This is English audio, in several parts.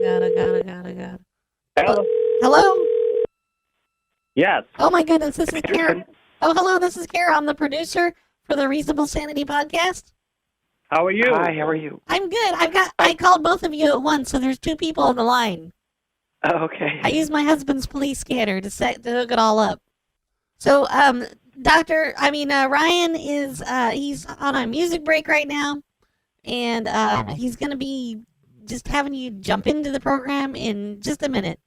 God. Hello. Hello? Yes. Oh my goodness, this is Kara. Oh, hello, this is Kara. I'm the producer for the Reasonable Sanity podcast. How are you? Hi, how are you? I'm good. I called both of you at once, so there's two people on the line. Oh, okay. I used my husband's police scanner to hook it all up. So, Ryan is, he's on a music break right now, and he's going to be just having you jump into the program in just a minute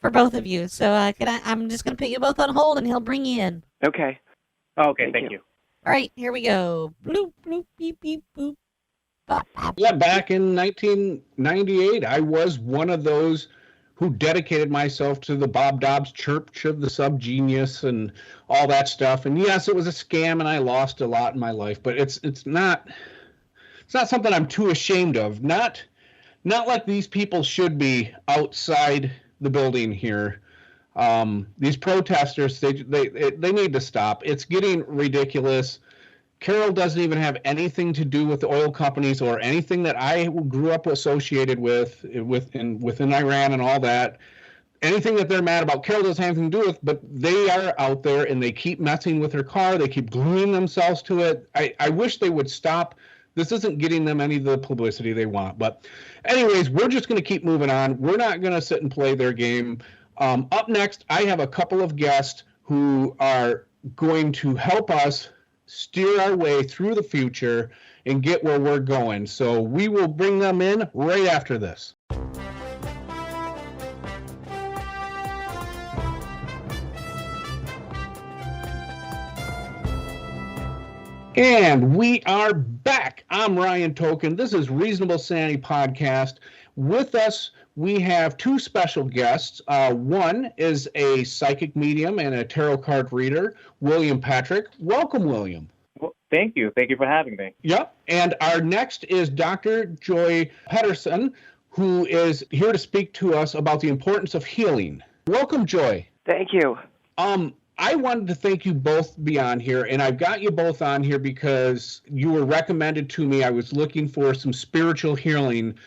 for both of you. So, I'm just going to put you both on hold, and he'll bring you in. Okay. Okay, thank you. All right, here we go. Bloop, bloop, beep, beep, boop. Bop, bop. Yeah, back in 1998, I was one of those who dedicated myself to the Bob Dobbs Church of the Subgenius and all that stuff. And yes, it was a scam, and I lost a lot in my life. But it's not something I'm too ashamed of. Not like these people should be outside the building here. These protesters, they need to stop. It's getting ridiculous. Carol doesn't even have anything to do with the oil companies or anything that I grew up associated within Iran and all that. Anything that they're mad about, Carol doesn't have anything to do with, but they are out there and they keep messing with her car. They keep gluing themselves to it. I wish they would stop. This isn't getting them any of the publicity they want. But anyways, we're just going to keep moving on. We're not going to sit and play their game. Up next, I have a couple of guests who are going to help us steer our way through the future and get where we're going. So we will bring them in right after this. And we are back. I'm Ryan Token. This is Reasonable Sanity Podcast. With us, we have two special guests. One is a psychic medium and a tarot card reader, William Patrick. Welcome, William. Well, thank you. Thank you for having me. Yep. And our next is Dr. Joy Pedersen, who is here to speak to us about the importance of healing. Welcome, Joy. Thank you. I wanted to thank you both be on here, and I've got you both on here because you were recommended to me. I was looking for some spiritual healing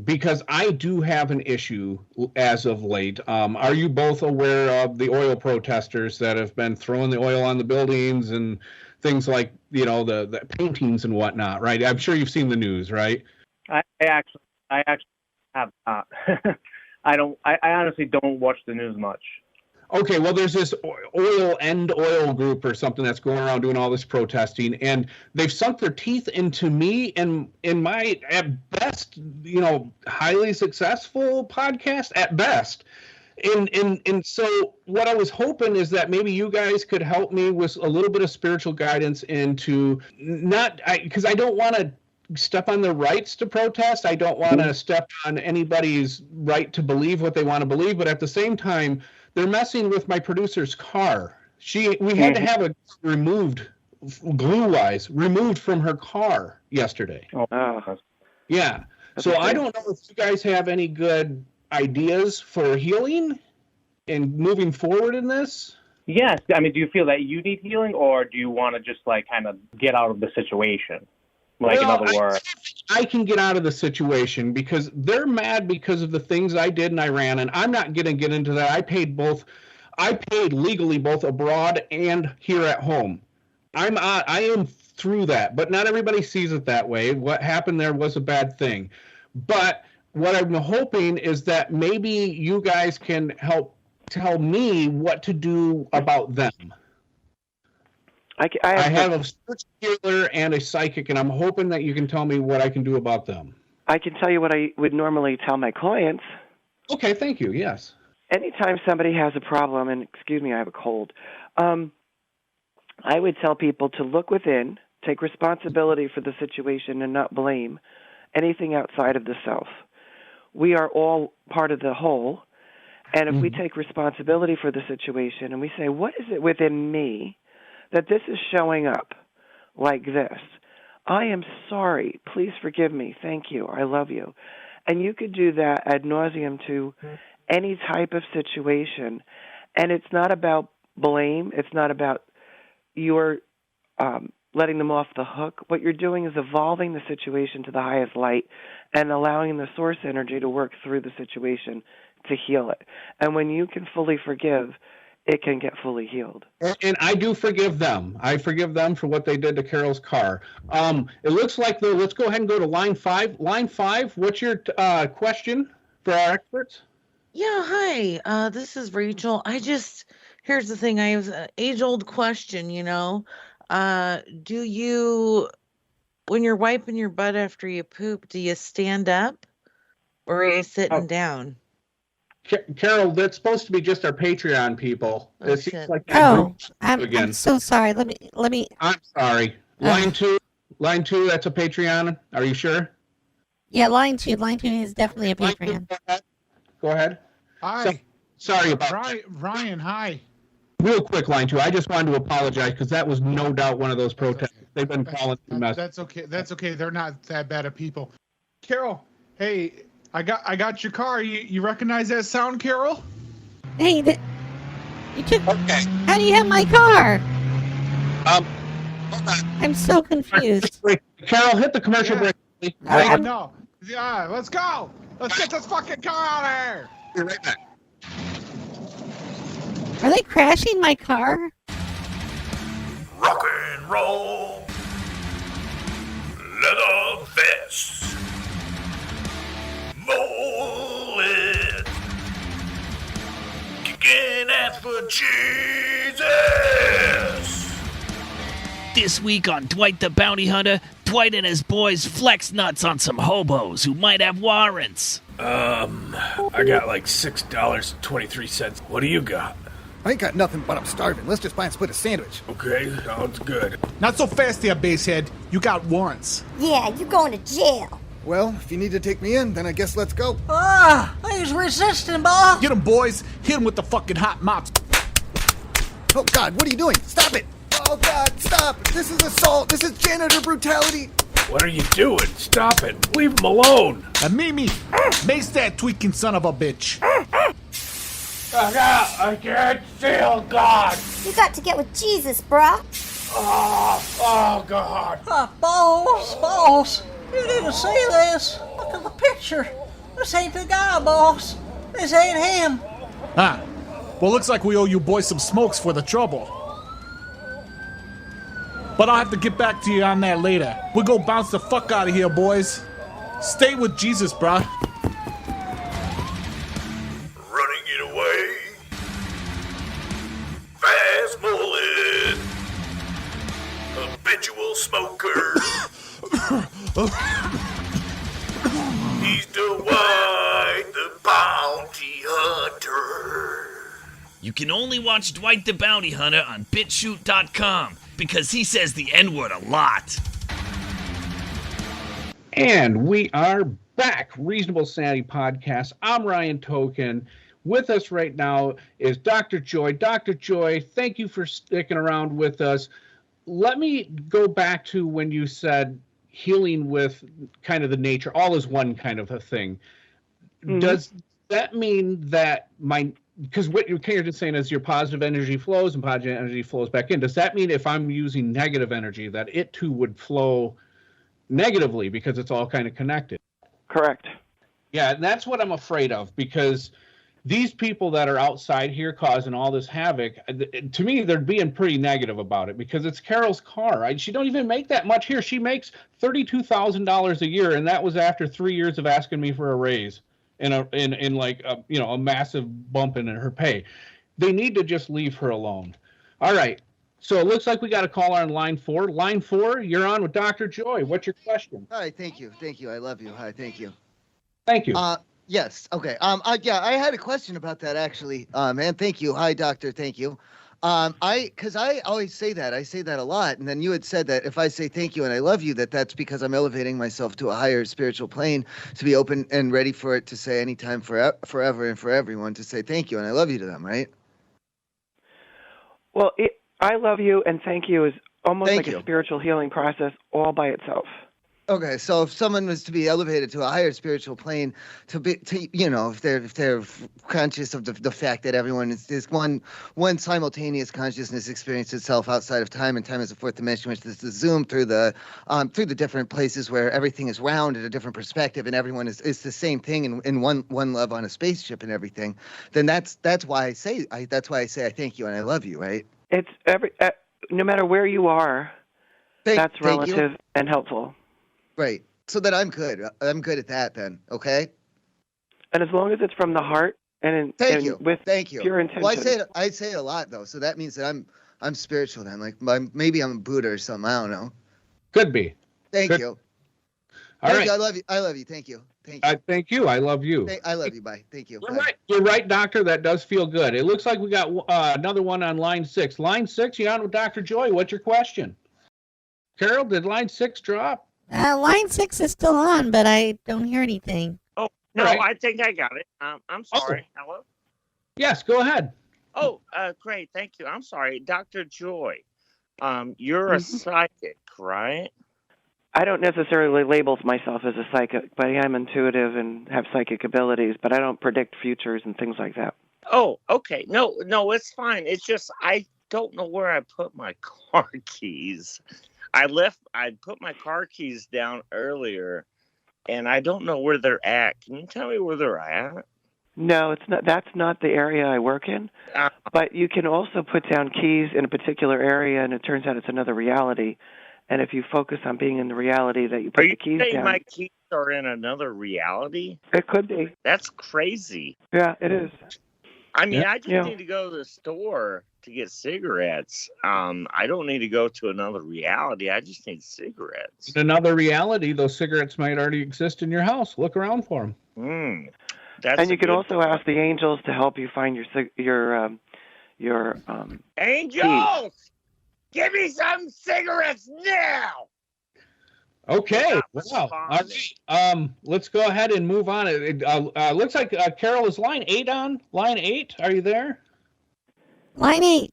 because I do have an issue as of late. Are you both aware of the oil protesters that have been throwing the oil on the buildings and things like, the paintings and whatnot, right? I'm sure you've seen the news, right? I actually have not. I honestly don't watch the news much. Okay, well, there's this End Oil group or something that's going around doing all this protesting, and they've sunk their teeth into me and in my, at best, highly successful podcast, at best. And so what I was hoping is that maybe you guys could help me with a little bit of spiritual guidance into because I don't want to step on their rights to protest. I don't want to step on anybody's right to believe what they want to believe, but at the same time, they're messing with my producer's car. We had to have it removed, glue-wise, removed from her car yesterday. Oh. Yeah. So I don't know if you guys have any good ideas for healing and moving forward in this. Yes. I mean, do you feel that you need healing, or do you want to just kind of get out of the situation? In other words, I can get out of the situation because they're mad because of the things I did in Iran, and I'm not going to get into that. I paid legally both abroad and here at home. I am through that, but not everybody sees it that way. What happened there was a bad thing. But what I'm hoping is that maybe you guys can help tell me what to do about them. I have a spiritual healer and a psychic, and I'm hoping that you can tell me what I can do about them. I can tell you what I would normally tell my clients. Okay, thank you. Yes. Anytime somebody has a problem, and excuse me, I have a cold, I would tell people to look within, take responsibility for the situation, and not blame anything outside of the self. We are all part of the whole, and if we take responsibility for the situation and we say, what is it within me that this is showing up like this? I am sorry. Please forgive me. Thank you. I love you. And you could do that ad nauseum to any type of situation. And it's not about blame. It's not about your letting them off the hook. What you're doing is evolving the situation to the highest light and allowing the source energy to work through the situation to heal it. And when you can fully forgive, it can get fully healed. And I do forgive them. I forgive them for what they did to Carol's car. It looks like, though, let's go ahead and go to line 5. Line 5, what's your question for our experts? Yeah, hi. This is Rachel. Here's the thing. I have an age-old question, Do you, when you're wiping your butt after you poop, do you stand up or are you sitting down? Carol, that's supposed to be just our Patreon people. Oh, It seems shit. like that Oh, group I'm again. so sorry. Let me. I'm sorry. Line 2, that's a Patreon. Are you sure? Yeah, line 2 is definitely a Line Patreon. 2, go ahead. Hi. Sorry about that. Ryan, hi. Real quick, line 2. I just wanted to apologize because that was no doubt one of those protests. Okay. They've been calling me mess. That's okay. That's okay. They're not that bad of people. Carol, hey, I got your car. You recognize that sound, Carol? Hey, you took. Okay. How do you have my car? Hold on. I'm so confused. Carol, hit the commercial Yeah. break. please. Oh, no. Yeah, let's go. Let's get this fucking car out of here. Be right back. Are they crashing my car? Rock and roll, leather vests, mullet, kicking ass for Jesus. This week on Dwight the Bounty Hunter, Dwight and his boys flex nuts on some hobos who might have warrants. I got like $6.23. What do you got? I ain't got nothing, but I'm starving. Let's just buy and split a sandwich. Okay, sounds good. Not so fast there, basehead. You got warrants. Yeah, you're going to jail. Well, if you need to take me in, then I guess let's go. He's resisting, boss. Get him, boys. Hit him with the fucking hot mops. Oh, God, what are you doing? Stop it! Oh, God, stop! This is assault! This is janitor brutality! What are you doing? Stop it. Leave him alone. And Mimi, mace that tweaking son of a bitch. I can't feel God. You got to get with Jesus, bruh. Oh, God. Boss, you need to see this. Look at the picture. This ain't the guy, boss. This ain't him. Well, looks like we owe you boys some smokes for the trouble. But I'll have to get back to you on that later. We'll go bounce the fuck out of here, boys. Stay with Jesus, bruh. Running it away. Fast mullet. Habitual smoker. He's Dwight the Bounty Hunter. You can only watch Dwight the Bounty Hunter on BitChute.com because he says the N-word a lot. And we are back. Reasonable Sanity Podcast. I'm Ryan Token. With us right now is Dr. Joy. Dr. Joy, thank you for sticking around with us. Let me go back to when you said healing with kind of the nature, all is one kind of a thing. Mm-hmm. Does that mean that because what you're kind of just saying is your positive energy flows and positive energy flows back in. Does that mean if I'm using negative energy that it too would flow negatively because it's all kind of connected? Correct. Yeah, and that's what I'm afraid of, because these people that are outside here causing all this havoc, to me, they're being pretty negative about it because it's Carol's car. She don't even make that much here. She makes $32,000 a year, and that was after 3 years of asking me for a raise and a massive bump in her pay. They need to just leave her alone. All right. So it looks like we got a caller on line 4. Line 4, you're on with Dr. Joy. What's your question? Hi, thank you. Thank you. I love you. Hi, thank you. Thank you. Yes. Okay. I had a question about that actually. And thank you. Hi, doctor. Thank you. Because I always say that. I say that a lot. And then you had said that if I say thank you and I love you, that's because I'm elevating myself to a higher spiritual plane to be open and ready for it to say anytime, forever, and for everyone to say thank you and I love you to them, right? Well, I love you and thank you is almost Thank like you. a spiritual healing process all by itself. Okay, so if someone was to be elevated to a higher spiritual plane, if they're conscious of the fact that everyone is one simultaneous consciousness experience itself outside of time, and time is a fourth dimension, which is the zoom through the different places where everything is round at a different perspective, and everyone is the same thing in one love on a spaceship and everything. Then that's why I say I thank you and I love you, right? It's no matter where you are, that's Thank you. relative and helpful. Right. So that I'm good. I'm good at that then. Okay. And as long as it's from the heart and Thank you. with Thank you. pure intention. Well, I say it a lot though, so that means that I'm spiritual then. Like maybe I'm a Buddha or something. I don't know. Could be. Thank Good. you. All Thank right. you. I love you. I love you. Thank you. Thank you. Thank you. I love you. I love you. Bye. Thank you. You're Bye. right. You're right, Doctor. That does feel good. It looks like we got another one on line 6. Line 6, you on with Dr. Joy? What's your question? Carol, did line 6 drop? Line 6 is still on, but I don't hear anything. Oh, no, Right. I think I got it. I'm sorry. Hello? Yes, go ahead. Oh, great. Thank you. I'm sorry. Dr. Joy, you're a psychic, right? I don't necessarily label myself as a psychic, but I am intuitive and have psychic abilities, but I don't predict futures and things like that. Oh, okay. No, it's fine. It's just I don't know where I put my car keys. I put my car keys down earlier, and I don't know where they're at. Can you tell me where they're at? No, it's not. That's not the area I work in. But you can also put down keys in a particular area, and it turns out it's another reality. And if you focus on being in the reality that you put the keys Are you saying down, my keys are in another reality? it could be. That's crazy. Yeah, it is. I mean, Yeah. I just need to go to the store to get cigarettes. I don't need to go to another reality. I just need cigarettes. In another reality, those cigarettes might already exist in your house. Look around for them. And you can also ask the angels to help you find your angels. keys. Give me some cigarettes now. Okay. Wow. All right. Let's go ahead and move on. It looks like Carol, is line 8 on? Line 8, are you there? Line 8.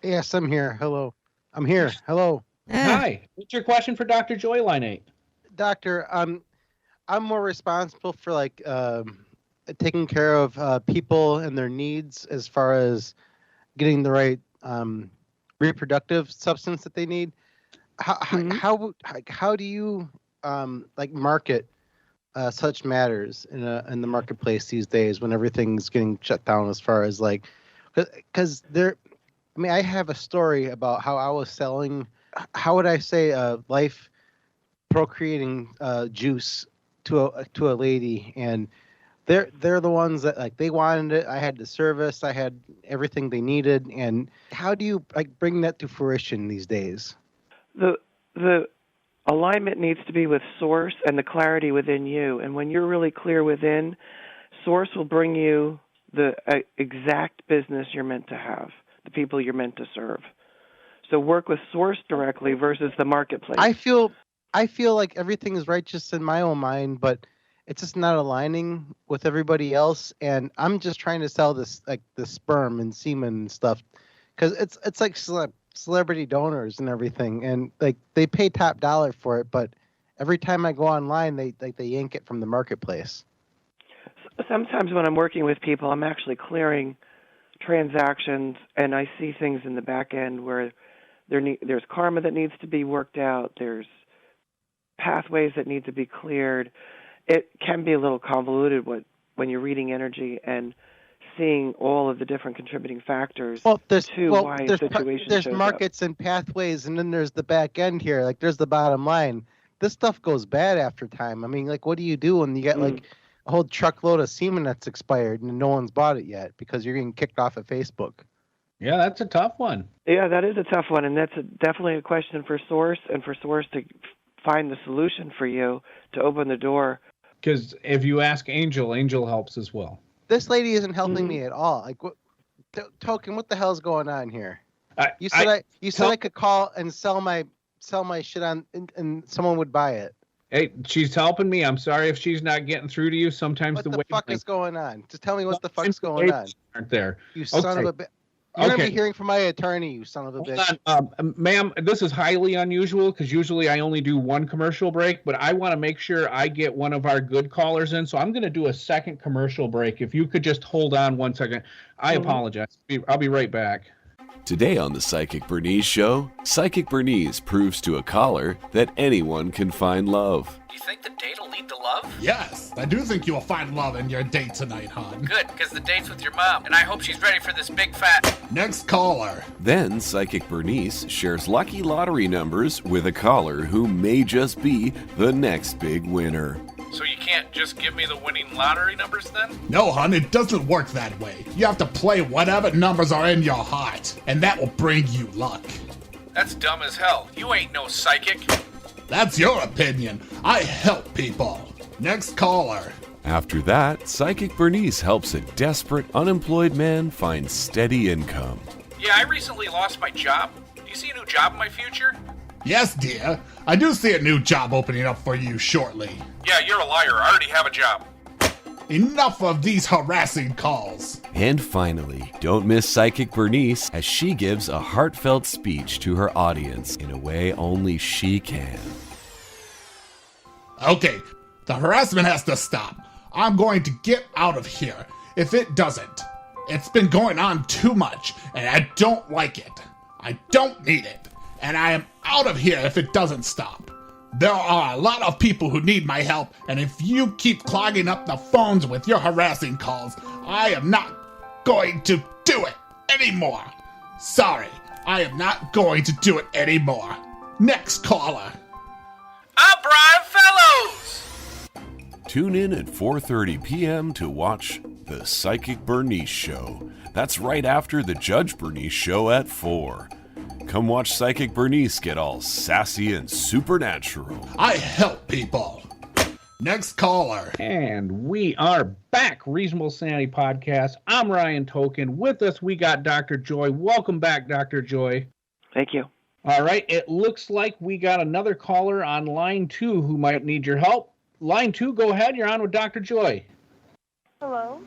Yes, I'm here. Hello. I'm here. Hello. Hi. What's your question for Dr. Joy, line 8? Doctor, I'm more responsible for taking care of people and their needs as far as getting the right reproductive substance that they need. How do you market such matters in the marketplace these days when everything's getting shut down as far as because I have a story about how I was selling, how would I say, life procreating juice to a lady, and they're the ones that they wanted it. I had the service, I had everything they needed, and how do you bring that to fruition these days? The alignment needs to be with Source and the clarity within you. And when you're really clear within, Source will bring you the exact business you're meant to have, the people you're meant to serve. So work with Source directly versus the marketplace. I feel like everything is righteous in my own mind, but it's just not aligning with everybody else. And I'm just trying to sell this, the sperm and semen and stuff, because it's like celebrity donors and everything, and they pay top dollar for it, but every time I go online they yank it from the marketplace. Sometimes when I'm working with people, I'm actually clearing transactions, and I see things in the back end where there's karma that needs to be worked out, there's pathways that need to be cleared. It can be a little convoluted when you're reading energy and seeing all of the different contributing factors why a situation there's shows markets up. and pathways, and then there's the back end here. There's the bottom line. This stuff goes bad after time. I mean, what do you do when you get a whole truckload of semen that's expired and no one's bought it yet because you're getting kicked off of Facebook? Yeah, that's a tough one. Yeah, that is a tough one, and that's definitely a question for Source, and for Source to find the solution for you to open the door. Because if you ask Angel, Angel helps as well. This lady isn't helping me at all. Token, what the hell's going on here? You said I could call and sell my shit on, and someone would buy it. Hey, she's helping me. I'm sorry if she's not getting through to you. Sometimes what the fuck is going on? Just tell me what the fuck's going on. Aren't there? You son of a bitch. You're gonna Okay. be hearing from my attorney, you son of a bitch. Hold on, ma'am, this is highly unusual because usually I only do one commercial break, but I want to make sure I get one of our good callers in, so I'm going to do a second commercial break. If you could just hold on 1 second. I apologize. I'll be right back. Today on the Psychic Bernice Show, Psychic Bernice proves to a caller that anyone can find love. Do you think the date will lead to love? Yes, I do think you will find love in your date tonight, hon. Good, because the date's with your mom, and I hope she's ready for this big fat... Next caller. Then Psychic Bernice shares lucky lottery numbers with a caller who may just be the next big winner. So you can't just give me the winning lottery numbers then? No, hon, it doesn't work that way. You have to play whatever numbers are in your heart, and that will bring you luck. That's dumb as hell. You ain't no psychic. That's your opinion. I help people. Next caller. After that, Psychic Bernice helps a desperate, unemployed man find steady income. Yeah, I recently lost my job. Do you see a new job in my future? Yes, dear. I do see a new job opening up for you shortly. Yeah, you're a liar. I already have a job. Enough of these harassing calls. And finally, don't miss Psychic Bernice as she gives a heartfelt speech to her audience in a way only she can. Okay, the harassment has to stop. I'm going to get out of here. If it doesn't, it's been going on too much, and I don't like it. I don't need it, and I am out of here if it doesn't stop. There are a lot of people who need my help, and if you keep clogging up the phones with your harassing calls, I am not going to do it anymore. Sorry, I am not going to do it anymore. Next caller. I'm Brian Fellows! Tune in at 4:30 p.m. to watch the Psychic Bernice Show. That's right after the Judge Bernice Show at 4. Come watch Psychic Bernice get all sassy and supernatural. I help people. Next caller. And we are back, Reasonable Sanity Podcast. I'm Ryan Token. With us, we got Dr. Joy. Welcome back, Dr. Joy. Thank you. All right, it looks like we got another caller on line 2 who might need your help. Line 2, go ahead. You're on with Dr. Joy. Hello.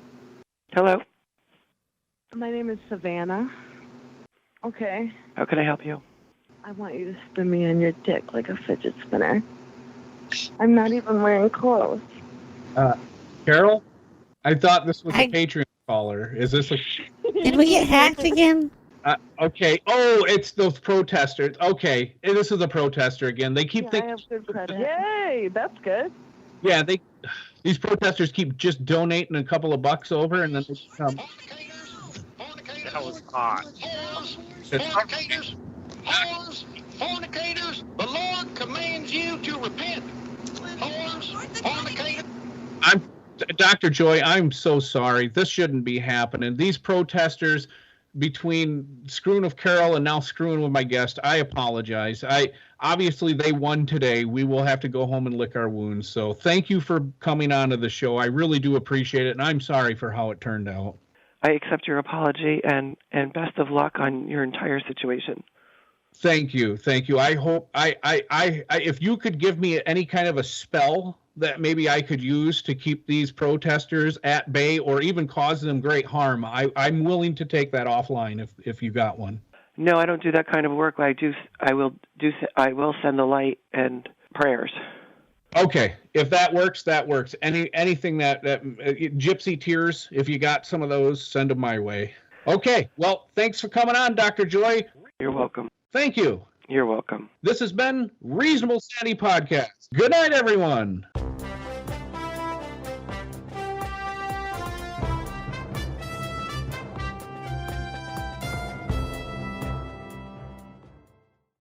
Hello. My name is Savannah. Okay. How can I help you? I want you to spin me on your dick like a fidget spinner. I'm not even wearing clothes. Carol, I thought this was a Patreon caller. Is this a... Did we get hacked again? Okay. Oh, it's those protesters. Okay. This is a protester again. They keep thinking... I have good credit. Yay, that's good. Yeah, these protesters keep just donating a couple of bucks over, and then they come... That was hot. Fornicators, whores, fornicators, the Lord commands you to repent. Whores, fornicators. Dr. Joy, I'm so sorry. This shouldn't be happening. These protesters, between screwing with Carol and now screwing with my guest, I apologize. Obviously they won today. We will have to go home and lick our wounds. So thank you for coming on to the show. I really do appreciate it, and I'm sorry for how it turned out. I accept your apology and best of luck on your entire situation. Thank you. I hope if you could give me any kind of a spell that maybe I could use to keep these protesters at bay or even cause them great harm, I'm willing to take that offline if you got one. No, I don't do that kind of work. I will send the light and prayers. Okay, if that works, that works. Anything that gypsy tears, if you got some of those, send them my way. Okay, well, thanks for coming on, Dr. Joy. You're welcome. Thank you. You're welcome. This has been Reasonable Sanity Podcast. Good night, everyone.